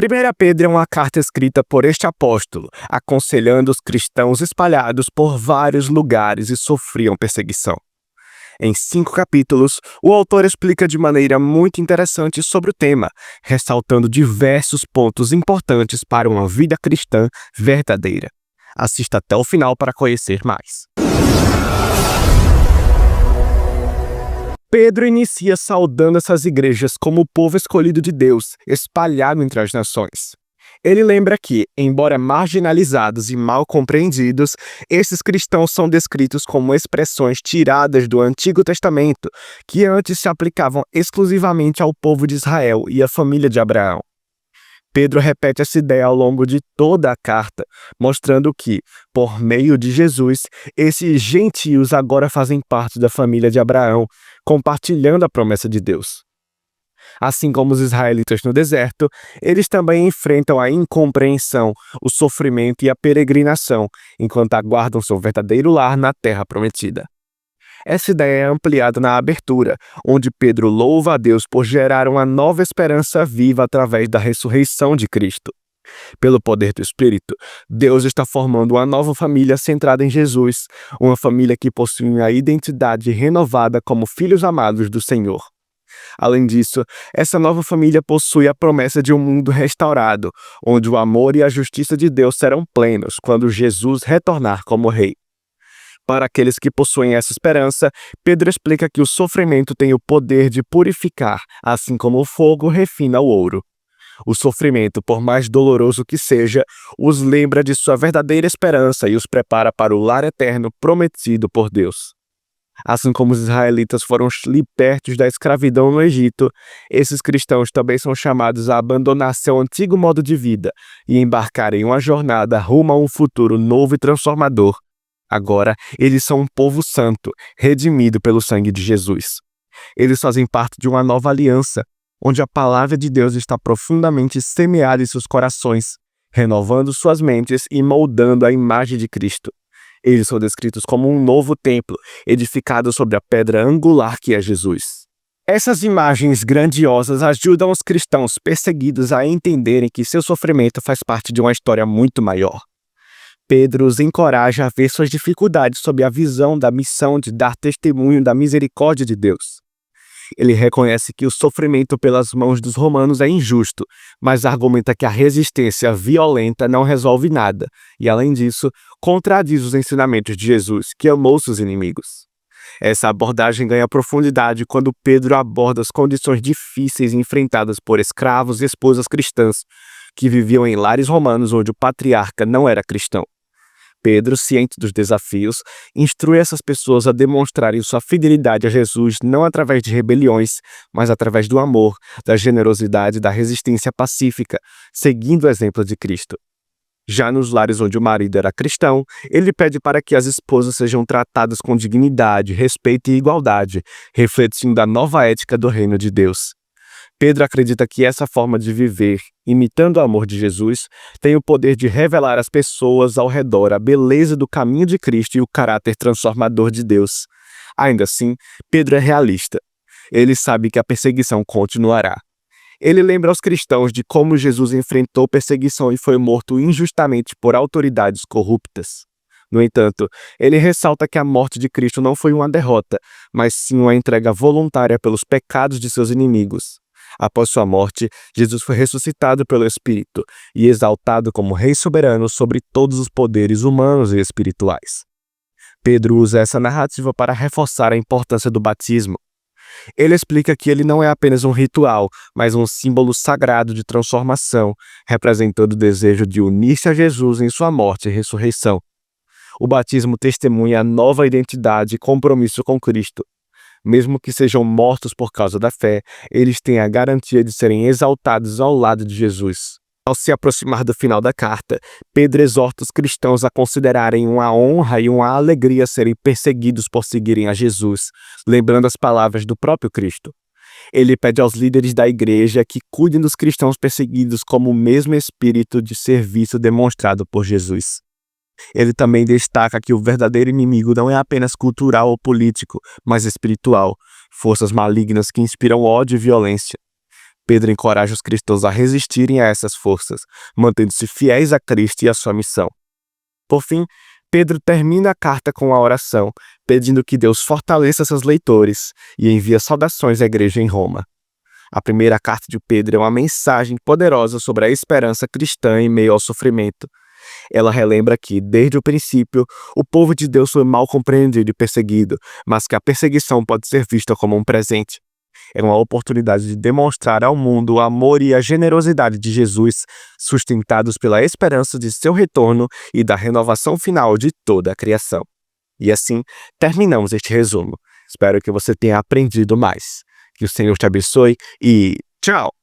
1 Pedro é uma carta escrita por este apóstolo, aconselhando os cristãos espalhados por vários lugares e sofriam perseguição. Em 5 capítulos, o autor explica de maneira muito interessante sobre o tema, ressaltando diversos pontos importantes para uma vida cristã verdadeira. Assista até o final para conhecer mais. Pedro inicia saudando essas igrejas como o povo escolhido de Deus, espalhado entre as nações. Ele lembra que, embora marginalizados e mal compreendidos, esses cristãos são descritos como expressões tiradas do Antigo Testamento, que antes se aplicavam exclusivamente ao povo de Israel e à família de Abraão. Pedro repete essa ideia ao longo de toda a carta, mostrando que, por meio de Jesus, esses gentios agora fazem parte da família de Abraão, compartilhando a promessa de Deus. Assim como os israelitas no deserto, eles também enfrentam a incompreensão, o sofrimento e a peregrinação, enquanto aguardam seu verdadeiro lar na terra prometida. Essa ideia é ampliada na abertura, onde Pedro louva a Deus por gerar uma nova esperança viva através da ressurreição de Cristo. Pelo poder do Espírito, Deus está formando uma nova família centrada em Jesus, uma família que possui a identidade renovada como filhos amados do Senhor. Além disso, essa nova família possui a promessa de um mundo restaurado, onde o amor e a justiça de Deus serão plenos quando Jesus retornar como Rei. Para aqueles que possuem essa esperança, Pedro explica que o sofrimento tem o poder de purificar, assim como o fogo refina o ouro. O sofrimento, por mais doloroso que seja, os lembra de sua verdadeira esperança e os prepara para o lar eterno prometido por Deus. Assim como os israelitas foram libertos da escravidão no Egito, esses cristãos também são chamados a abandonar seu antigo modo de vida e embarcar em uma jornada rumo a um futuro novo e transformador. Agora, eles são um povo santo, redimido pelo sangue de Jesus. Eles fazem parte de uma nova aliança, onde a palavra de Deus está profundamente semeada em seus corações, renovando suas mentes e moldando a imagem de Cristo. Eles são descritos como um novo templo, edificado sobre a pedra angular que é Jesus. Essas imagens grandiosas ajudam os cristãos perseguidos a entenderem que seu sofrimento faz parte de uma história muito maior. Pedro os encoraja a ver suas dificuldades sob a visão da missão de dar testemunho da misericórdia de Deus. Ele reconhece que o sofrimento pelas mãos dos romanos é injusto, mas argumenta que a resistência violenta não resolve nada e, além disso, contradiz os ensinamentos de Jesus, que amou seus inimigos. Essa abordagem ganha profundidade quando Pedro aborda as condições difíceis enfrentadas por escravos e esposas cristãs, que viviam em lares romanos onde o patriarca não era cristão. Pedro, ciente dos desafios, instrui essas pessoas a demonstrarem sua fidelidade a Jesus não através de rebeliões, mas através do amor, da generosidade e da resistência pacífica, seguindo o exemplo de Cristo. Já nos lares onde o marido era cristão, ele pede para que as esposas sejam tratadas com dignidade, respeito e igualdade, refletindo a nova ética do reino de Deus. Pedro acredita que essa forma de viver, imitando o amor de Jesus, tem o poder de revelar às pessoas ao redor a beleza do caminho de Cristo e o caráter transformador de Deus. Ainda assim, Pedro é realista. Ele sabe que a perseguição continuará. Ele lembra aos cristãos de como Jesus enfrentou perseguição e foi morto injustamente por autoridades corruptas. No entanto, ele ressalta que a morte de Cristo não foi uma derrota, mas sim uma entrega voluntária pelos pecados de seus inimigos. Após sua morte, Jesus foi ressuscitado pelo Espírito e exaltado como Rei soberano sobre todos os poderes humanos e espirituais. Pedro usa essa narrativa para reforçar a importância do batismo. Ele explica que ele não é apenas um ritual, mas um símbolo sagrado de transformação, representando o desejo de unir-se a Jesus em sua morte e ressurreição. O batismo testemunha a nova identidade e compromisso com Cristo. Mesmo que sejam mortos por causa da fé, eles têm a garantia de serem exaltados ao lado de Jesus. Ao se aproximar do final da carta, Pedro exorta os cristãos a considerarem uma honra e uma alegria serem perseguidos por seguirem a Jesus, lembrando as palavras do próprio Cristo. Ele pede aos líderes da igreja que cuidem dos cristãos perseguidos como o mesmo espírito de serviço demonstrado por Jesus. Ele também destaca que o verdadeiro inimigo não é apenas cultural ou político, mas espiritual, forças malignas que inspiram ódio e violência. Pedro encoraja os cristãos a resistirem a essas forças, mantendo-se fiéis a Cristo e a sua missão. Por fim, Pedro termina a carta com a oração, pedindo que Deus fortaleça seus leitores e envia saudações à igreja em Roma. A primeira carta de Pedro é uma mensagem poderosa sobre a esperança cristã em meio ao sofrimento. Ela relembra que, desde o princípio, o povo de Deus foi mal compreendido e perseguido, mas que a perseguição pode ser vista como um presente. É uma oportunidade de demonstrar ao mundo o amor e a generosidade de Jesus, sustentados pela esperança de seu retorno e da renovação final de toda a criação. E assim, terminamos este resumo. Espero que você tenha aprendido mais. Que o Senhor te abençoe e tchau!